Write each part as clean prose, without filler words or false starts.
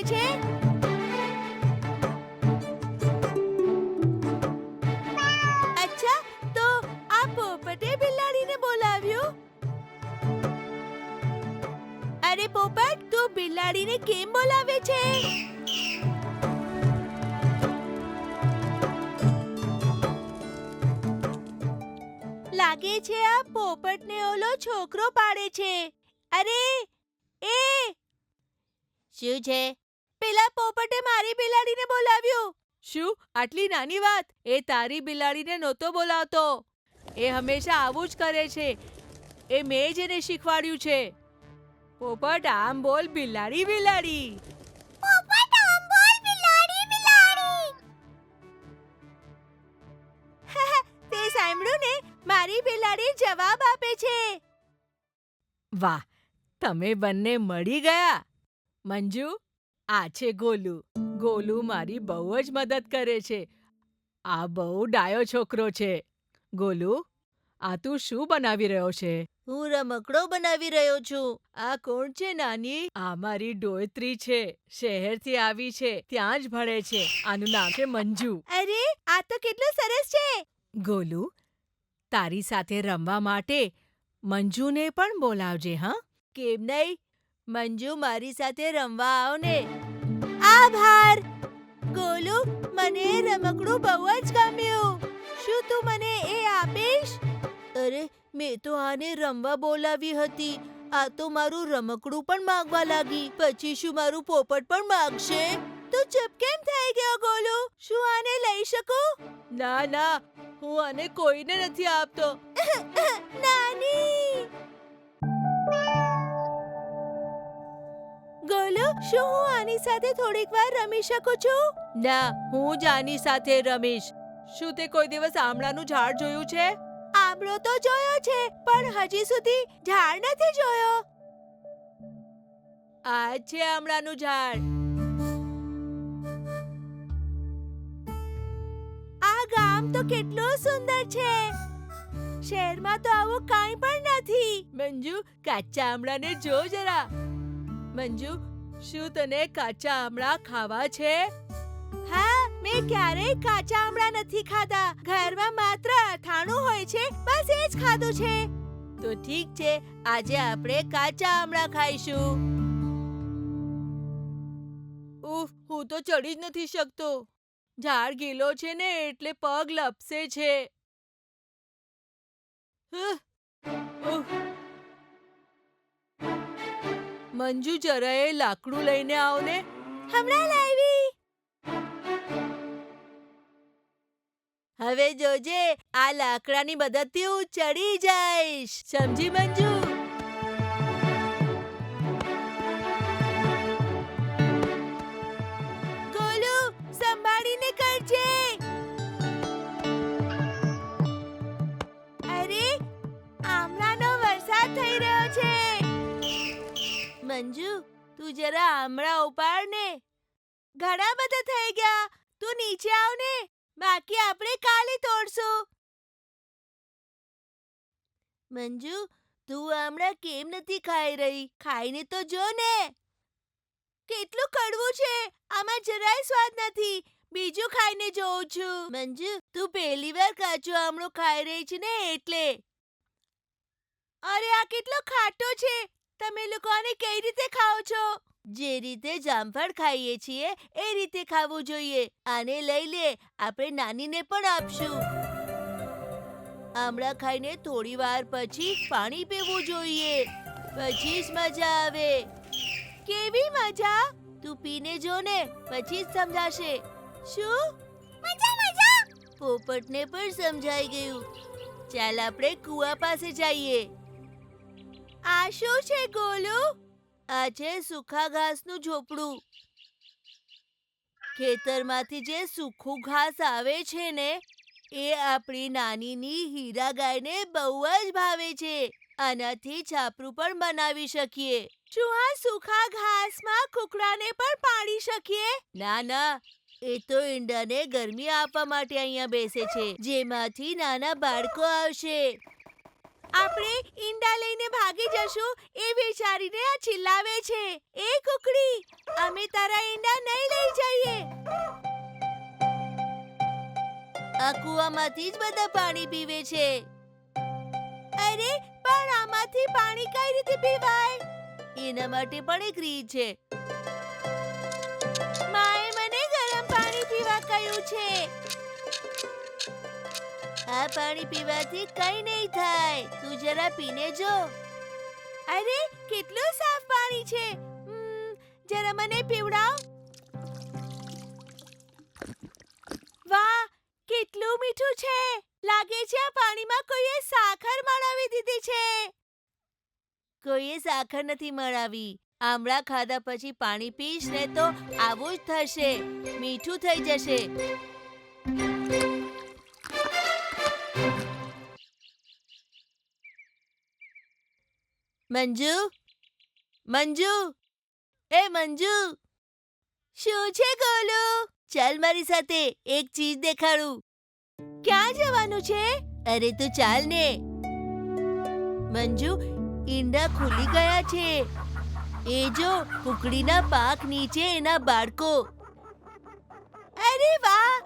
છે? અચ્છા, તો આ પોપટે બિલાડીને બોલાવ્યું? અરે પોપટ, તું બિલાડીને કેમ બોલાવે છે? લાગે છે આ પોપટને ઓલો છોકરો પાડે છે. અરે એ શું છે? પેલા પોપટે મારી બિલાડીને બોલાવ્યું. શું આટલી નાની વાત? એ તારી બિલાડીને નહોતો બોલાવતો. એ હંમેશા આવું જ કરે છે. એ મેં જ એને શીખવાડ્યું છે. પોપટ આમ બોલ બિલાડી બિલાડી. પોપટ આમ બોલ બિલાડી બિલાડી. તે સાંભળ્યું ને? મારી બિલાડી જવાબ આપે છે. વાહ, તમે બંને મળી ગયા. મંજુ, આ છે ગોલુ. ગોલુ મારી બહુ જ મદદ કરે છે. આ બહુ ડાયો છોકરો છે. ગોલુ, આ તું શું બનાવી રહ્યો છે? હું રમકડો બનાવી રહ્યો છું. આ કોણ છે નાની? આ મારી ડોયત્રી છે. શહેરથી આવી છે. ત્યાં જ ભણે છે. આનું નામ છે મંજુ. અરે, આ તો કેટલું સરસ છે. ગોલુ, તારી સાથે રમવા માટે મંજુને પણ બોલાવજે, હા? કેમ નહીં? મંજુ, મારી સાથે રમવા આવ ને. આભાર. ગોલુ, મને રમકડું બહુ જ ગમ્યું. શું તું મને એ આપીશ? અરે, મેં તો આને રમવા બોલાવી હતી. આ તો મારું રમકડું પણ માંગવા લાગી. પછી શું મારું પોપટ પણ માંગશે? તું ચૂપ કેમ થઈ ગયો ગોલુ? શું આને લઈ શકું? ના ના, હું આને કોઈને નથી આપતો. નાની. ગોલુ, શું હું આની સાથે થોડીક વાર રમી શકું છું? ના, હું જ આની સાથે રમીશ. શું તે કોઈ દિવસ આમળાનું ઝાડ જોયું છે? આમળો તો જોયો છે, પણ હજી સુધી ઝાડ નથી જોયો. આ છે આમળાનું ઝાડ. આ ગામ તો કેટલું સુંદર છે. શહેરમાં તો આવું કાંઈ પણ નથી. મંજુ, કાચા આમળાને જો જરા. મંજુ, શું તને કાચા આમળા ખાવા છે? હા, મેં ક્યારેય કાચા આમળા નથી ખાધા. ઘરમાં માત્ર અથાણું હોય છે, બસ એ જ ખાધું છે. તો ઠીક છે, આજે આપણે કાચા આમળા ખાઈશું. ઉફ, હું તો ચડી જ નથી શકતો. ઝાડ ગીલો છે ને, એટલે પગ લપસે છે. ઉફ. મંજુ, જરા એ લાકડું લઈને આવ ને. હમણાં લાવી. હવે જોજે, આ લાકડાની મદદથી હું ચડી જઈશ. સમજી મંજુ? ગોલુ, સંભાળીને કરજે. અરે, આમળાનો વરસાદ થઈ રહ્યો છે. મંજુ, તું જરા આમળા ઉપાડ ને. ઘણા બધા થઈ ગયા. તું નીચે આવ ને. બાકી આપણે કાલે તોડશું. મંજુ, તું આમળા કેમ નથી ખાઈ રહી? ખાઈને તો જો ને. કેટલું કડવું છે. આમાં જરાય સ્વાદ નથી. બીજું ખાઈને જોઉં છું. મંજુ, તું પહેલી વાર કાચો આમળો ખાઈ રહી છે ને, એટલે. અરે, આ કેટલો ખાટો છે. તમે લોકો આને કઈ રીતે ખાઓ છો? જે રીતે જામફળ ખાઈએ છીએ એ રીતે ખાવું જોઈએ. આને લઈ લે, આપણે નાનીને પણ આપશું. આમળા ખાઈને થોડી વાર પછી પાણી પીવું જોઈએ. પછી જ મજા આવે. કેવી મજા? તું પીને જો ને, પછી જ સમજાશે. શું? મજા મજા. પોપટને પણ સમજાઈ ગયું. ચાલ, આપણે કૂવા પાસે જઈએ. આ શું છે ગોલુ? આ છે સૂકા ઘાસનું ઝોપડું. ખેતરમાંથી જે સૂકું ઘાસ આવે છે ને, એ આપણી નાનીની હીરા ગાયને બહુ જ ભાવે છે. આનાથી છાપરું પણ બનાવી શકીએ. શું આ સૂકા ઘાસમાં કૂકડાને પણ પાડી શકીએ? ના ના, એ તો ઈંડાને ગરમી આપવા માટે અહીંયા બેસે છે, જેમાંથી નાના બાળકો આવશે. આપણે ઈંડા લઈને ભાગી જશું એ વિચારીને આ ચિલ્લાવે છે. એ કુકડી, અમે તારા ઈંડા નહીં લઈ જઈએ. આ કૂવામાંથી જ બધા પાણી પીવે છે. અરે પણ આમાંથી પાણી કઈ રીતે પીવાય? એના માટે પણ એક રીત છે. માએ મને ગરમ પાણી પીવા કહ્યું છે. આ પાણી પીવાથી કઈ નહીં થાય. તું જરા પીને જો. અરે કેટલું સાફ પાણી છે. જરા મને પીવડાવ. વાહ, કેટલું મીઠું છે. લાગે છે આ પાણીમાં કોઈએ સાકર મળાવી દીધી છે. કોઈએ સાકર નથી મળાવી. આમળા ખાધા પછી પાણી પીશ ને તો આવું જ થશે. મીઠું થઈ જશે. મંજુ, મંજુ, એ મંજુ. શું છે ગોલુ? ચાલ મારી સાથે, એક ચીજ દેખાડું. ક્યાં જવાનું છે? અરે તું ચાલ ને. મંજુ, ઈંડા ખુલી ગયા છે. એ જો કુકડીના પાંખ નીચે એના બાળકો. અરે વાહ,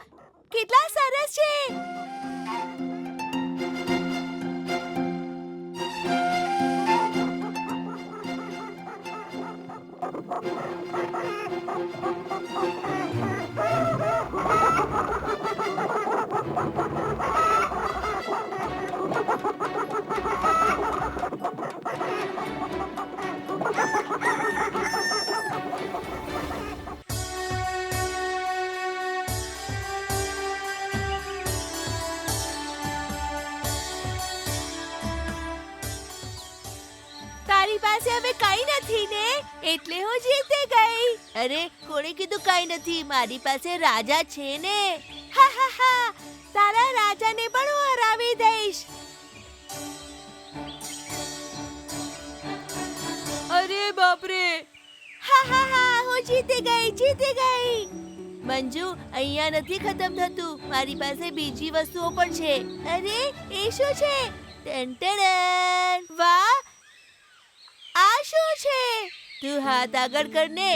કેટલા સરસ છે. તારી પાસે હવે કઈ નથી ને, એટલે હું જીતી ગઈ. અરે કોણે કીધું કઈ નથી? મારી પાસે રાજા છે ને. હા હા હા, તારા રાજાને પણ હું હરાવી દઈશ. અરે બાપરે. હા હા હા, હું જીતી ગઈ, જીતી ગઈ. મંજુ, અહીંયા નથી ખતમ થતું. મારી પાસે બીજી વસ્તુઓ પણ છે. અરે એ શું છે? ટેન. વાહ, આ શું છે? તું હાથ આગળ કર ને.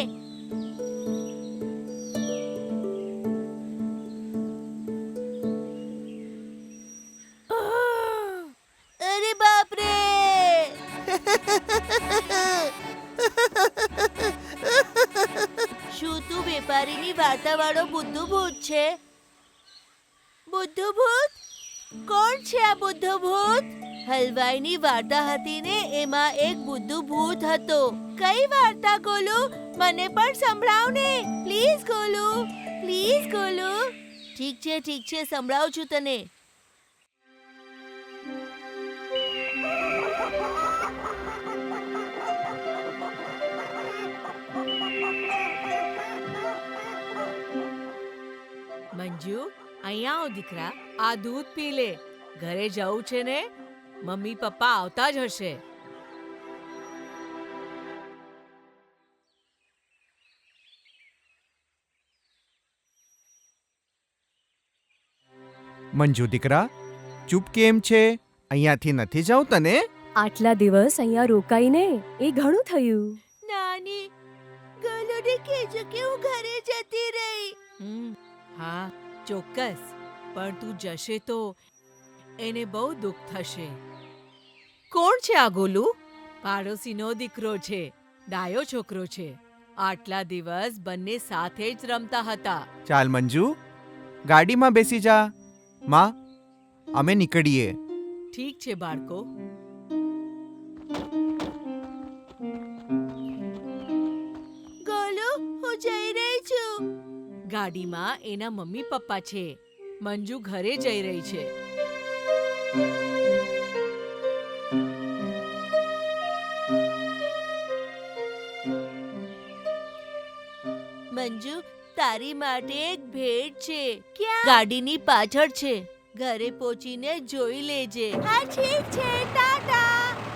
અરે બાપ રે. શું તું વેપારીની વાર્તાવાળો બુદ્ધુ ભૂત છે? બુદ્ધુ ભૂત? કોણ છે આ બુદ્ધુ ભૂત? હલવાઈની વાર્તા હતી ને, એમાં એક બુદ્ધુ ભૂત હતો. કઈ વાર્તા ગોલુ? મને પણ સંભળાવ ને પ્લીઝ ગોલુ, પ્લીઝ ગોલુ. ઠીક છે, સંભળાવું છું તને. મંજુ, અહીંયા આવ દીકરા. આ દૂધ પી લે. ઘરે જવું છે ને, મમ્મી પપ્પા આવતા જ હશે. મંજુ દીકરા, ચૂપ કેમ છે? અહીંયાથી નથી જાઉં તને? આટલા દિવસ અહીંયા રોકાઈને એ ઘણું થયું. નાની, ગોલુને કહેજો કે હું ઘરે જતી રહી. હા ચોક્કસ, પણ તું જશે તો એને બહુ દુઃખ થશે. કોણ છે આ ગોલુ? પાડોશીનો દીકરો છે. ડાયો છોકરો છે. આટલા દિવસ બંને સાથે જ રમતા હતા. ચાલ મંજુ, ગાડીમાં બેસી જા. માં, અમે નીકળીએ. ઠીક છે બાળકો. ગોલુ, હું જઈ રહી છું. ગાડીમાં એના મમ્મી પપ્પા છે. મંજુ ઘરે જઈ રહી છે. મંજુ, તારી માટે એક ભેટ છે. ક્યાં? ગાડીની પાછળ છે. ઘરે પહોંચીને જોઈ લેજે. હા ઠીક છે, ટાટા.